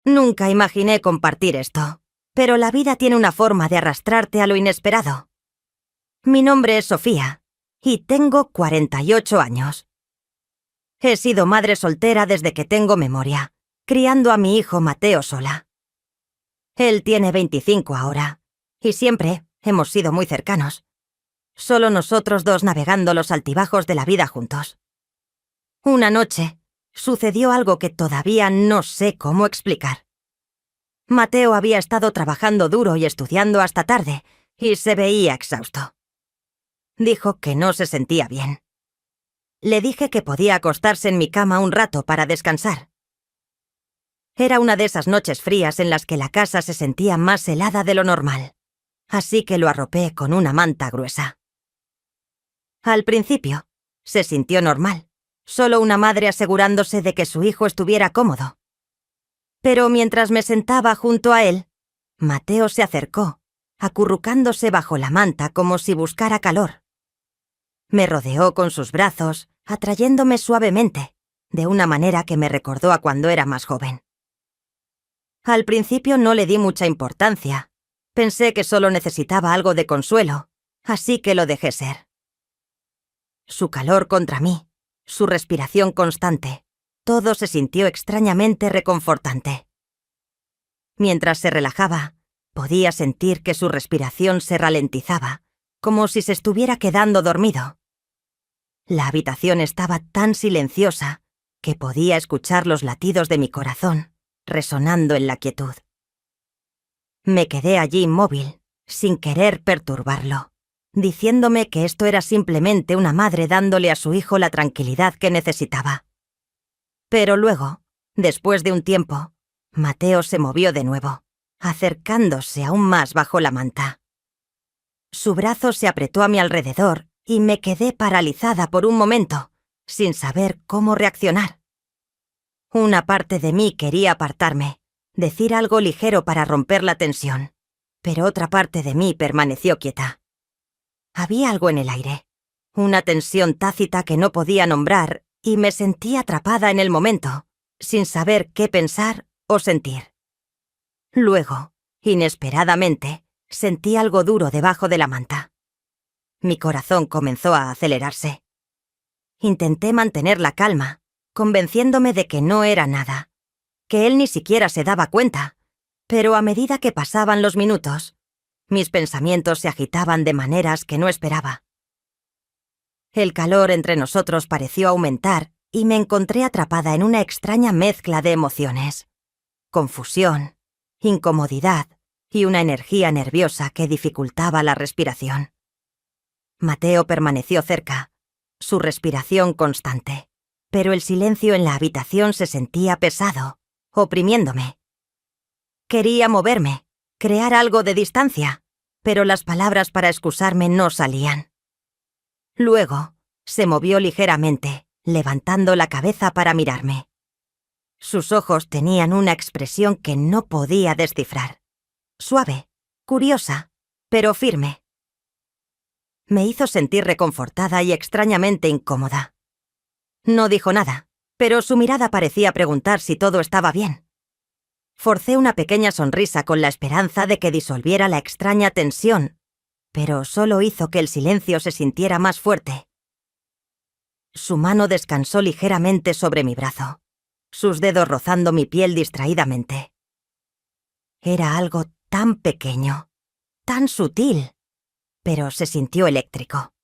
Nunca imaginé compartir esto, pero la vida tiene una forma de arrastrarte a lo inesperado. Mi nombre es Sofía, y tengo 48 años. He sido madre soltera desde que tengo memoria, criando a mi hijo Mateo sola. Él tiene 25 ahora, y siempre hemos sido muy cercanos. Solo nosotros dos navegando los altibajos de la vida juntos. Una noche, sucedió algo que todavía no sé cómo explicar. Mateo había estado trabajando duro y estudiando hasta tarde, y se veía exhausto. Dijo que no se sentía bien. Le dije que podía acostarse en mi cama un rato para descansar. Era una de esas noches frías en las que la casa se sentía más helada de lo normal, así que lo arropé con una manta gruesa. Al principio, se sintió normal, solo una madre asegurándose de que su hijo estuviera cómodo. Pero mientras me sentaba junto a él, Mateo se acercó, acurrucándose bajo la manta como si buscara calor. Me rodeó con sus brazos, atrayéndome suavemente, de una manera que me recordó a cuando era más joven. Al principio no le di mucha importancia. Pensé que solo necesitaba algo de consuelo, así que lo dejé ser. Su calor contra mí, su respiración constante, todo se sintió extrañamente reconfortante. Mientras se relajaba, podía sentir que su respiración se ralentizaba, como si se estuviera quedando dormido. La habitación estaba tan silenciosa que podía escuchar los latidos de mi corazón resonando en la quietud. Me quedé allí inmóvil, sin querer perturbarlo, diciéndome que esto era simplemente una madre dándole a su hijo la tranquilidad que necesitaba. Pero luego, después de un tiempo, Mateo se movió de nuevo, acercándose aún más bajo la manta. Su brazo se apretó a mi alrededor y me quedé paralizada por un momento, sin saber cómo reaccionar. Una parte de mí quería apartarme, decir algo ligero para romper la tensión, pero otra parte de mí permaneció quieta. Había algo en el aire, una tensión tácita que no podía nombrar, y me sentí atrapada en el momento, sin saber qué pensar o sentir. Luego, inesperadamente, sentí algo duro debajo de la manta. Mi corazón comenzó a acelerarse. Intenté mantener la calma, convenciéndome de que no era nada, que él ni siquiera se daba cuenta, pero a medida que pasaban los minutos, mis pensamientos se agitaban de maneras que no esperaba. El calor entre nosotros pareció aumentar y me encontré atrapada en una extraña mezcla de emociones: confusión, incomodidad y una energía nerviosa que dificultaba la respiración. Mateo permaneció cerca, su respiración constante, pero el silencio en la habitación se sentía pesado, oprimiéndome. Quería moverme, crear algo de distancia, pero las palabras para excusarme no salían. Luego, se movió ligeramente, levantando la cabeza para mirarme. Sus ojos tenían una expresión que no podía descifrar. Suave, curiosa, pero firme. Me hizo sentir reconfortada y extrañamente incómoda. No dijo nada, pero su mirada parecía preguntar si todo estaba bien. Forcé una pequeña sonrisa con la esperanza de que disolviera la extraña tensión, pero solo hizo que el silencio se sintiera más fuerte. Su mano descansó ligeramente sobre mi brazo, sus dedos rozando mi piel distraídamente. Era algo tan pequeño, tan sutil, pero se sintió eléctrico.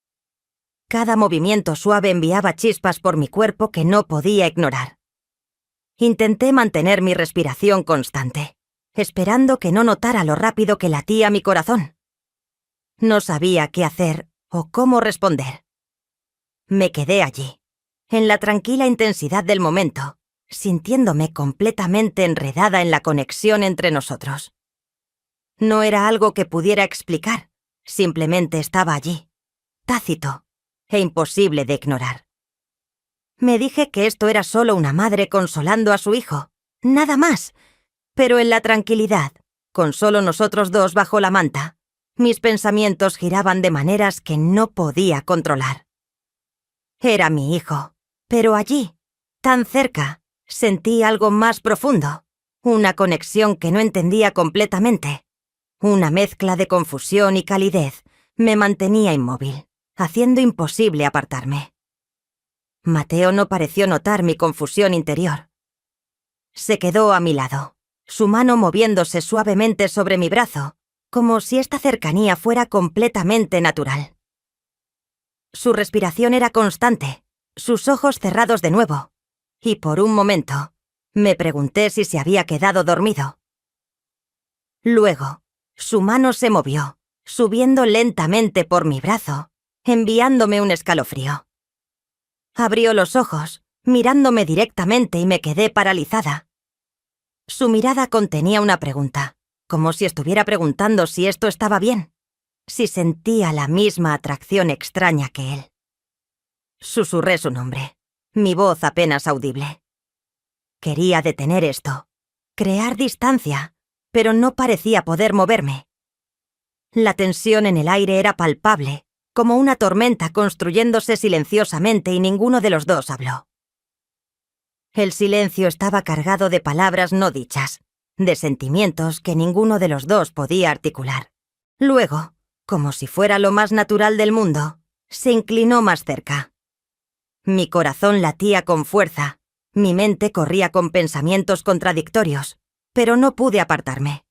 Cada movimiento suave enviaba chispas por mi cuerpo que no podía ignorar. Intenté mantener mi respiración constante, esperando que no notara lo rápido que latía mi corazón. No sabía qué hacer o cómo responder. Me quedé allí, en la tranquila intensidad del momento, sintiéndome completamente enredada en la conexión entre nosotros. No era algo que pudiera explicar, simplemente estaba allí, tácito e imposible de ignorar. Me dije que esto era solo una madre consolando a su hijo, nada más, pero en la tranquilidad, con solo nosotros dos bajo la manta, mis pensamientos giraban de maneras que no podía controlar. Era mi hijo, pero allí, tan cerca, sentí algo más profundo, Una conexión que no entendía completamente. Una mezcla de confusión y calidez me mantenía inmóvil, haciendo imposible apartarme. Mateo no pareció notar mi confusión interior. Se quedó a mi lado, su mano moviéndose suavemente sobre mi brazo, como si esta cercanía fuera completamente natural. Su respiración era constante, sus ojos cerrados de nuevo, y por un momento me pregunté si se había quedado dormido. Luego, su mano se movió, subiendo lentamente por mi brazo, enviándome un escalofrío. Abrió los ojos, mirándome directamente y me quedé paralizada. Su mirada contenía una pregunta, como si estuviera preguntando si esto estaba bien, si sentía la misma atracción extraña que él. Susurré su nombre, mi voz apenas audible. Quería detener esto, crear distancia, pero no parecía poder moverme. La tensión en el aire era palpable, como una tormenta construyéndose silenciosamente y ninguno de los dos habló. El silencio estaba cargado de palabras no dichas, de sentimientos que ninguno de los dos podía articular. Luego, como si fuera lo más natural del mundo, se inclinó más cerca. Mi corazón latía con fuerza, mi mente corría con pensamientos contradictorios, pero no pude apartarme.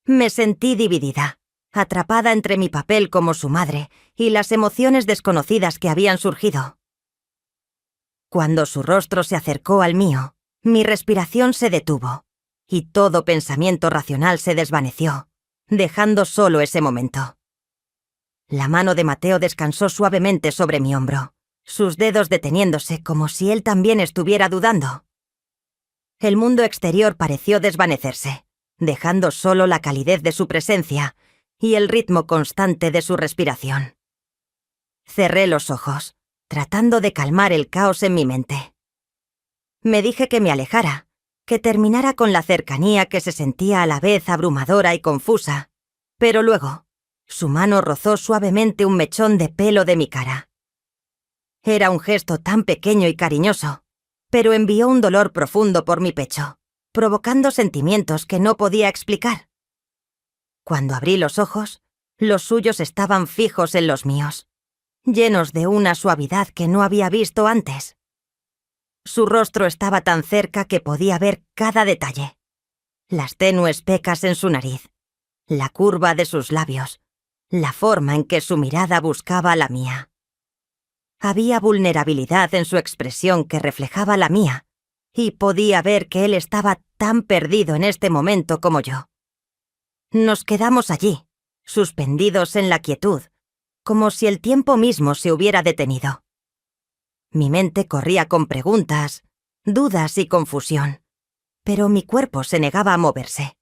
Me sentí dividida, atrapada entre mi papel como su madre y las emociones desconocidas que habían surgido. Cuando su rostro se acercó al mío, mi respiración se detuvo, y todo pensamiento racional se desvaneció, dejando solo ese momento. La mano de Mateo descansó suavemente sobre mi hombro, sus dedos deteniéndose como si él también estuviera dudando. El mundo exterior pareció desvanecerse, dejando solo la calidez de su presencia y el ritmo constante de su respiración. Cerré los ojos, tratando de calmar el caos en mi mente. Me dije que me alejara, que terminara con la cercanía que se sentía a la vez abrumadora y confusa, pero luego, su mano rozó suavemente un mechón de pelo de mi cara. Era un gesto tan pequeño y cariñoso, pero envió un dolor profundo por mi pecho, provocando sentimientos que no podía explicar. Cuando abrí los ojos, los suyos estaban fijos en los míos, llenos de una suavidad que no había visto antes. Su rostro estaba tan cerca que podía ver cada detalle. Las tenues pecas en su nariz, la curva de sus labios, la forma en que su mirada buscaba la mía. Había vulnerabilidad en su expresión que reflejaba la mía, y podía ver que él estaba tan perdido en este momento como yo. Nos quedamos allí, suspendidos en la quietud, como si el tiempo mismo se hubiera detenido. Mi mente corría con preguntas, dudas y confusión, pero mi cuerpo se negaba a moverse.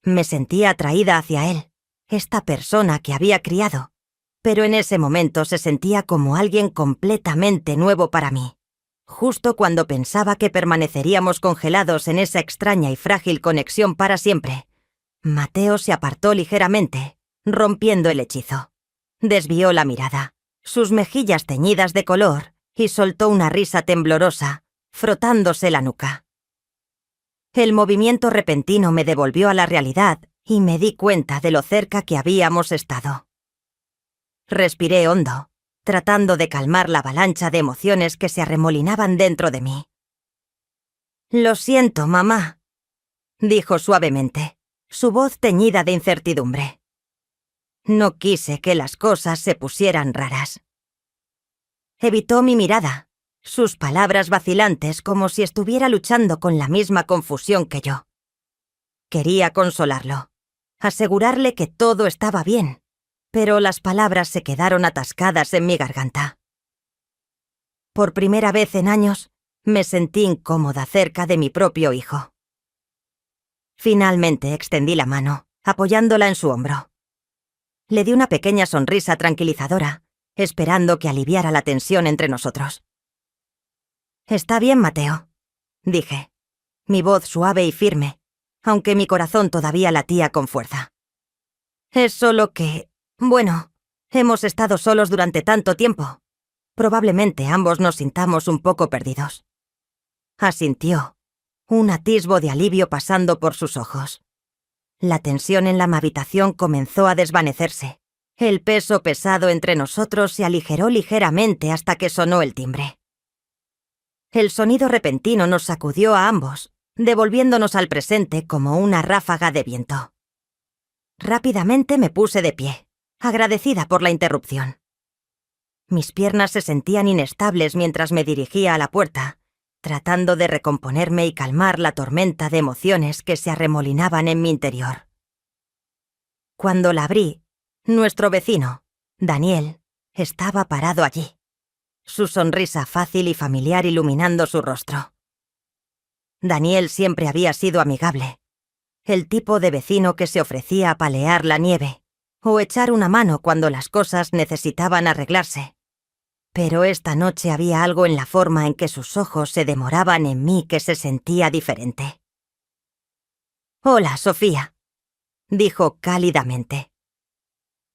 Me sentía atraída hacia él, esta persona que había criado, pero en ese momento se sentía como alguien completamente nuevo para mí. Justo cuando pensaba que permaneceríamos congelados en esa extraña y frágil conexión para siempre, Mateo se apartó ligeramente, rompiendo el hechizo. Desvió la mirada, sus mejillas teñidas de color, y soltó una risa temblorosa, frotándose la nuca. El movimiento repentino me devolvió a la realidad y me di cuenta de lo cerca que habíamos estado. Respiré hondo, tratando de calmar la avalancha de emociones que se arremolinaban dentro de mí. «Lo siento, mamá», dijo suavemente, su voz teñida de incertidumbre. No quise que las cosas se pusieran raras. Evitó mi mirada, sus palabras vacilantes como si estuviera luchando con la misma confusión que yo. Quería consolarlo, asegurarle que todo estaba bien, pero las palabras se quedaron atascadas en mi garganta. Por primera vez en años, me sentí incómoda cerca de mi propio hijo. Finalmente extendí la mano, apoyándola en su hombro. Le di una pequeña sonrisa tranquilizadora, esperando que aliviara la tensión entre nosotros. «Está bien, Mateo», dije, mi voz suave y firme, aunque mi corazón todavía latía con fuerza. «Es solo que, bueno, hemos estado solos durante tanto tiempo. Probablemente ambos nos sintamos un poco perdidos». Asintió, un atisbo de alivio pasando por sus ojos. La tensión en la habitación comenzó a desvanecerse. El peso pesado entre nosotros se aligeró ligeramente hasta que sonó el timbre. El sonido repentino nos sacudió a ambos, devolviéndonos al presente como una ráfaga de viento. Rápidamente me puse de pie, agradecida por la interrupción. Mis piernas se sentían inestables mientras me dirigía a la puerta, tratando de recomponerme y calmar la tormenta de emociones que se arremolinaban en mi interior. Cuando la abrí, nuestro vecino, Daniel, estaba parado allí, su sonrisa fácil y familiar iluminando su rostro. Daniel siempre había sido amigable, el tipo de vecino que se ofrecía a palear la nieve o echar una mano cuando las cosas necesitaban arreglarse. Pero esta noche había algo en la forma en que sus ojos se demoraban en mí que se sentía diferente. «Hola, Sofía», dijo cálidamente.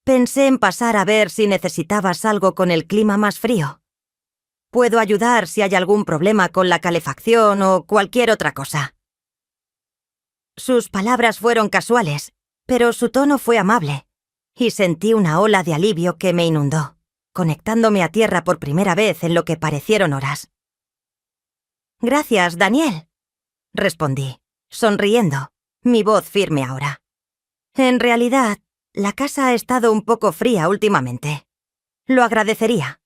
«Pensé en pasar a ver si necesitabas algo con el clima más frío. Puedo ayudar si hay algún problema con la calefacción o cualquier otra cosa». Sus palabras fueron casuales, pero su tono fue amable, y sentí una ola de alivio que me inundó, conectándome a tierra por primera vez en lo que parecieron horas. «Gracias, Daniel», respondí, sonriendo, mi voz firme ahora. «En realidad, la casa ha estado un poco fría últimamente. Lo agradecería».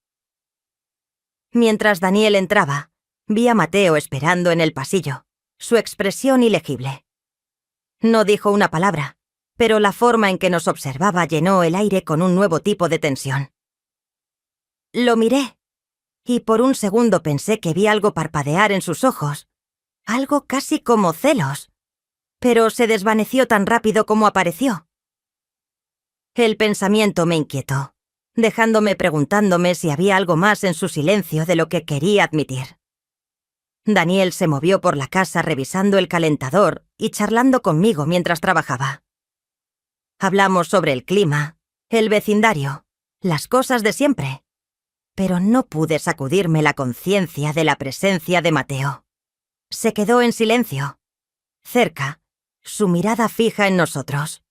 Mientras Daniel entraba, vi a Mateo esperando en el pasillo, su expresión ilegible. No dijo una palabra, pero la forma en que nos observaba llenó el aire con un nuevo tipo de tensión. Lo miré, y por un segundo pensé que vi algo parpadear en sus ojos, algo casi como celos, pero se desvaneció tan rápido como apareció. El pensamiento me inquietó, dejándome preguntándome si había algo más en su silencio de lo que quería admitir. Daniel se movió por la casa revisando el calentador y charlando conmigo mientras trabajaba. Hablamos sobre el clima, el vecindario, las cosas de siempre, pero no pude sacudirme la conciencia de la presencia de Mateo. Se quedó en silencio, cerca, su mirada fija en nosotros.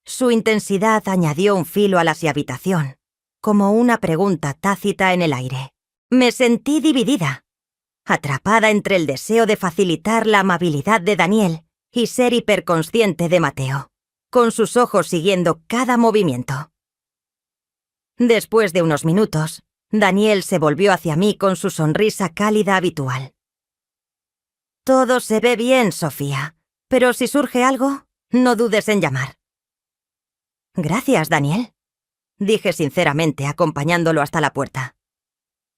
Su intensidad añadió un filo a la habitación, como una pregunta tácita en el aire. Me sentí dividida, atrapada entre el deseo de facilitar la amabilidad de Daniel y ser hiperconsciente de Mateo, con sus ojos siguiendo cada movimiento. Después de unos minutos, Daniel se volvió hacia mí con su sonrisa cálida habitual. «Todo se ve bien, Sofía, pero si surge algo, no dudes en llamar». «Gracias, Daniel», dije sinceramente, acompañándolo hasta la puerta.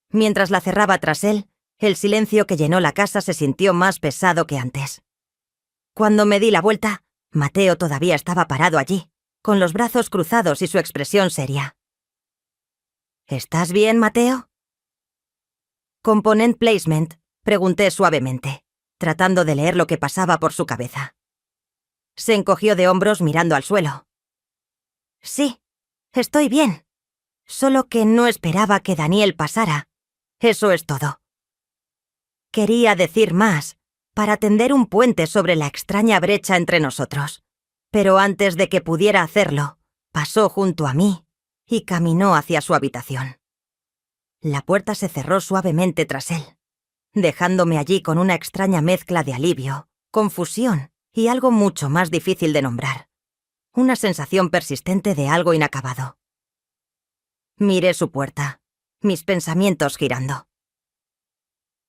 Mientras la cerraba tras él, el silencio que llenó la casa se sintió más pesado que antes. Cuando me di la vuelta, Mateo todavía estaba parado allí, con los brazos cruzados y su expresión seria. «¿Estás bien, Mateo?» «Component placement», pregunté suavemente, tratando de leer lo que pasaba por su cabeza. Se encogió de hombros mirando al suelo. «Sí, estoy bien. Solo que no esperaba que Daniel pasara. Eso es todo». Quería decir más, para tender un puente sobre la extraña brecha entre nosotros, pero antes de que pudiera hacerlo, pasó junto a mí y caminó hacia su habitación. La puerta se cerró suavemente tras él, dejándome allí con una extraña mezcla de alivio, confusión y algo mucho más difícil de nombrar. Una sensación persistente de algo inacabado. Miré su puerta, mis pensamientos girando.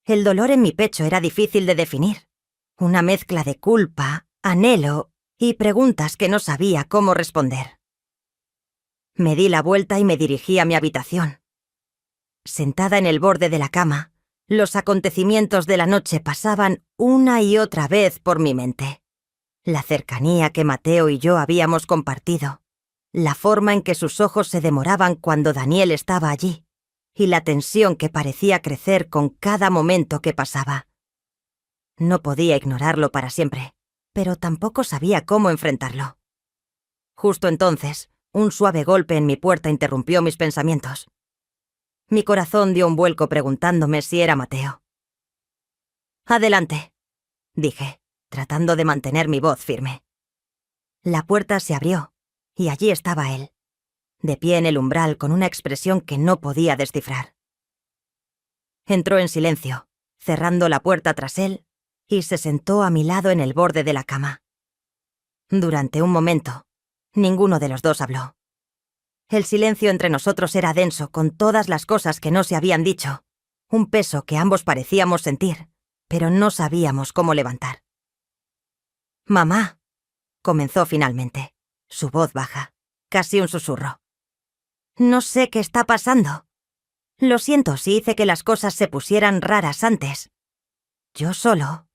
El dolor en mi pecho era difícil de definir. Una mezcla de culpa, anhelo y preguntas que no sabía cómo responder. Me di la vuelta y me dirigí a mi habitación. Sentada en el borde de la cama, los acontecimientos de la noche pasaban una y otra vez por mi mente. La cercanía que Mateo y yo habíamos compartido, la forma en que sus ojos se demoraban cuando Daniel estaba allí, y la tensión que parecía crecer con cada momento que pasaba. No podía ignorarlo para siempre, pero tampoco sabía cómo enfrentarlo. Justo entonces, un suave golpe en mi puerta interrumpió mis pensamientos. Mi corazón dio un vuelco preguntándome si era Mateo. «Adelante», dije, tratando de mantener mi voz firme. La puerta se abrió, y allí estaba él, de pie en el umbral con una expresión que no podía descifrar. Entró en silencio, cerrando la puerta tras él, y se sentó a mi lado en el borde de la cama. Durante un momento, ninguno de los dos habló. El silencio entre nosotros era denso con todas las cosas que no se habían dicho, un peso que ambos parecíamos sentir, pero no sabíamos cómo levantar. «Mamá», comenzó finalmente, su voz baja, casi un susurro. «No sé qué está pasando. Lo siento si hice que las cosas se pusieran raras antes. Yo solo».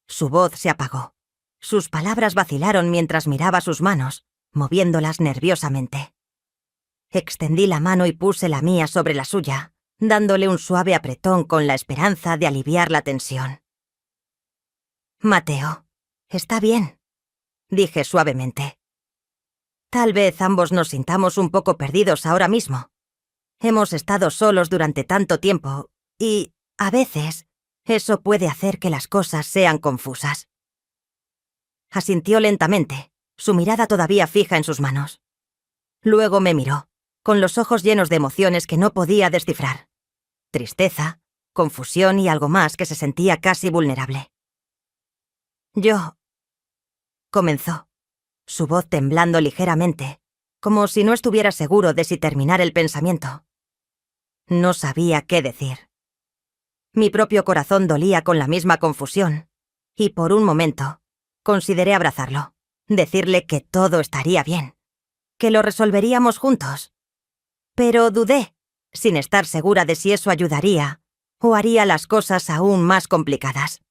Su voz se apagó. Sus palabras vacilaron mientras miraba sus manos, moviéndolas nerviosamente. Extendí la mano y puse la mía sobre la suya, dándole un suave apretón con la esperanza de aliviar la tensión. «Mateo, está bien», dije suavemente. «Tal vez ambos nos sintamos un poco perdidos ahora mismo. Hemos estado solos durante tanto tiempo y, a veces, eso puede hacer que las cosas sean confusas». Asintió lentamente, su mirada todavía fija en sus manos. Luego me miró, con los ojos llenos de emociones que no podía descifrar. Tristeza, confusión y algo más que se sentía casi vulnerable. «Yo», comenzó, su voz temblando ligeramente, como si no estuviera seguro de si terminar el pensamiento. No sabía qué decir. Mi propio corazón dolía con la misma confusión, y por un momento consideré abrazarlo, decirle que todo estaría bien, que lo resolveríamos juntos. Pero dudé, sin estar segura de si eso ayudaría o haría las cosas aún más complicadas.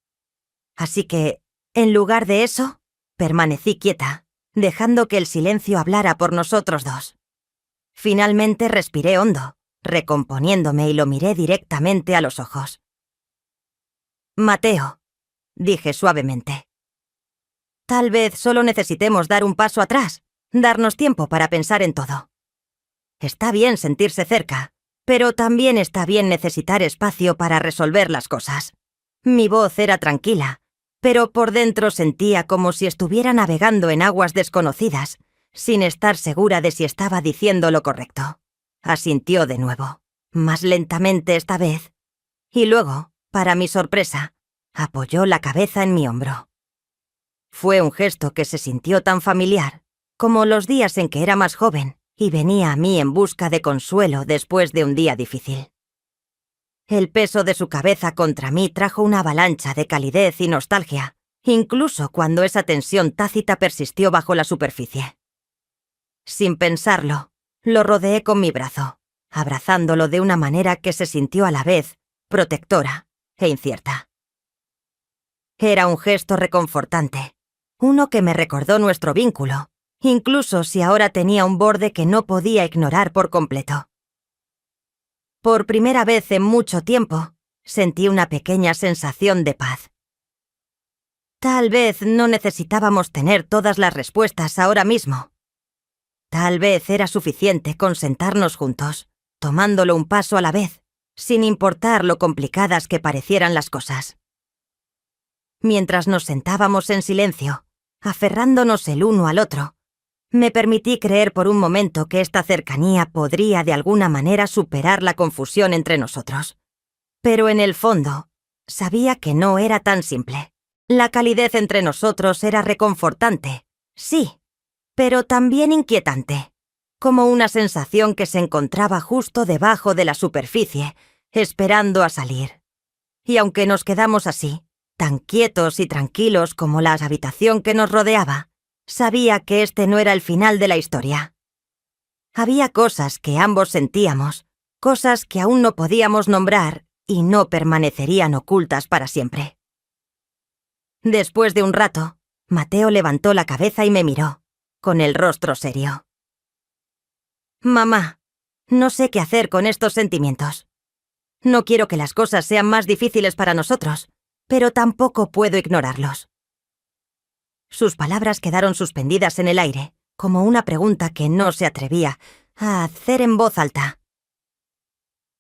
Así que, en lugar de eso, permanecí quieta, dejando que el silencio hablara por nosotros dos. Finalmente respiré hondo, recomponiéndome, y lo miré directamente a los ojos. «Mateo», dije suavemente. «Tal vez solo necesitemos dar un paso atrás, darnos tiempo para pensar en todo. Está bien sentirse cerca, pero también está bien necesitar espacio para resolver las cosas». Mi voz era tranquila, pero por dentro sentía como si estuviera navegando en aguas desconocidas, sin estar segura de si estaba diciendo lo correcto. Asintió de nuevo, más lentamente esta vez, y luego, para mi sorpresa, apoyó la cabeza en mi hombro. Fue un gesto que se sintió tan familiar, como los días en que era más joven y venía a mí en busca de consuelo después de un día difícil. El peso de su cabeza contra mí trajo una avalancha de calidez y nostalgia, incluso cuando esa tensión tácita persistió bajo la superficie. Sin pensarlo, lo rodeé con mi brazo, abrazándolo de una manera que se sintió a la vez protectora e incierta. Era un gesto reconfortante, uno que me recordó nuestro vínculo, incluso si ahora tenía un borde que no podía ignorar por completo. Por primera vez en mucho tiempo, sentí una pequeña sensación de paz. Tal vez no necesitábamos tener todas las respuestas ahora mismo. Tal vez era suficiente con sentarnos juntos, tomándolo un paso a la vez, sin importar lo complicadas que parecieran las cosas. Mientras nos sentábamos en silencio, aferrándonos el uno al otro, me permití creer por un momento que esta cercanía podría de alguna manera superar la confusión entre nosotros. Pero en el fondo, sabía que no era tan simple. La calidez entre nosotros era reconfortante, sí, pero también inquietante, como una sensación que se encontraba justo debajo de la superficie, esperando a salir. Y aunque nos quedamos así, tan quietos y tranquilos como la habitación que nos rodeaba, sabía que este no era el final de la historia. Había cosas que ambos sentíamos, cosas que aún no podíamos nombrar y no permanecerían ocultas para siempre. Después de un rato, Mateo levantó la cabeza y me miró, con el rostro serio. «Mamá, no sé qué hacer con estos sentimientos. No quiero que las cosas sean más difíciles para nosotros, pero tampoco puedo ignorarlos». Sus palabras quedaron suspendidas en el aire, como una pregunta que no se atrevía a hacer en voz alta.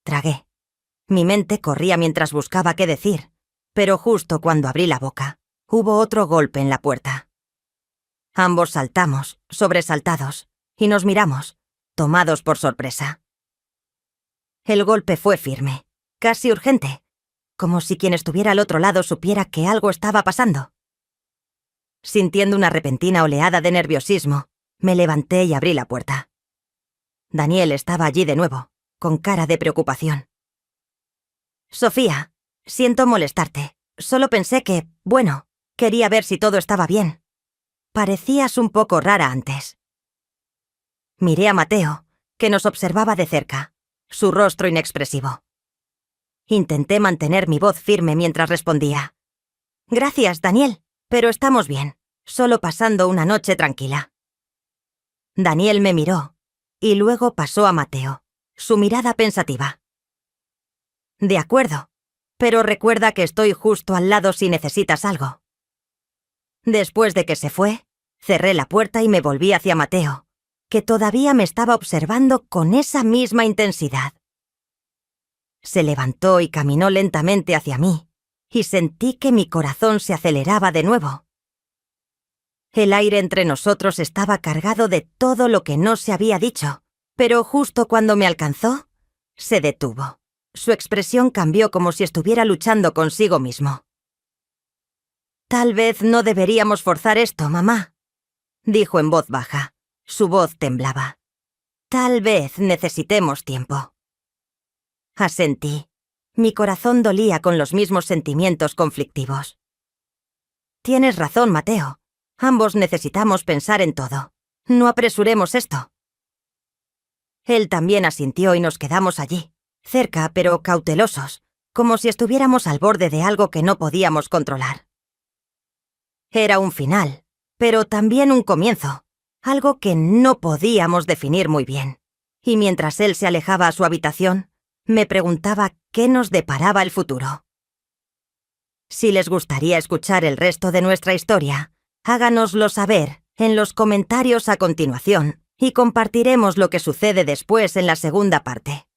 Tragué. Mi mente corría mientras buscaba qué decir, pero justo cuando abrí la boca, hubo otro golpe en la puerta. Ambos saltamos, sobresaltados, y nos miramos, tomados por sorpresa. El golpe fue firme, casi urgente, como si quien estuviera al otro lado supiera que algo estaba pasando. Sintiendo una repentina oleada de nerviosismo, me levanté y abrí la puerta. Daniel estaba allí de nuevo, con cara de preocupación. Sofía, siento molestarte. Solo pensé que, bueno, quería ver si todo estaba bien. Parecías un poco rara antes. Miré a Mateo, que nos observaba de cerca, su rostro inexpresivo. Intenté mantener mi voz firme mientras respondía. Gracias, Daniel, pero estamos bien, solo pasando una noche tranquila. Daniel me miró, y luego pasó a Mateo, su mirada pensativa. De acuerdo, pero recuerda que estoy justo al lado si necesitas algo. Después de que se fue, cerré la puerta y me volví hacia Mateo, que todavía me estaba observando con esa misma intensidad. Se levantó y caminó lentamente hacia mí, y sentí que mi corazón se aceleraba de nuevo. El aire entre nosotros estaba cargado de todo lo que no se había dicho, pero justo cuando me alcanzó, se detuvo. Su expresión cambió como si estuviera luchando consigo mismo. Tal vez no deberíamos forzar esto, mamá, dijo en voz baja. Su voz temblaba. Tal vez necesitemos tiempo. Asentí. Mi corazón dolía con los mismos sentimientos conflictivos. Tienes razón, Mateo. Ambos necesitamos pensar en todo. No apresuremos esto. Él también asintió y nos quedamos allí, cerca pero cautelosos, como si estuviéramos al borde de algo que no podíamos controlar. Era un final, pero también un comienzo, algo que no podíamos definir muy bien. Y mientras él se alejaba a su habitación, me preguntaba qué nos deparaba el futuro. Si les gustaría escuchar el resto de nuestra historia, háganoslo saber en los comentarios a continuación y compartiremos lo que sucede después en la segunda parte.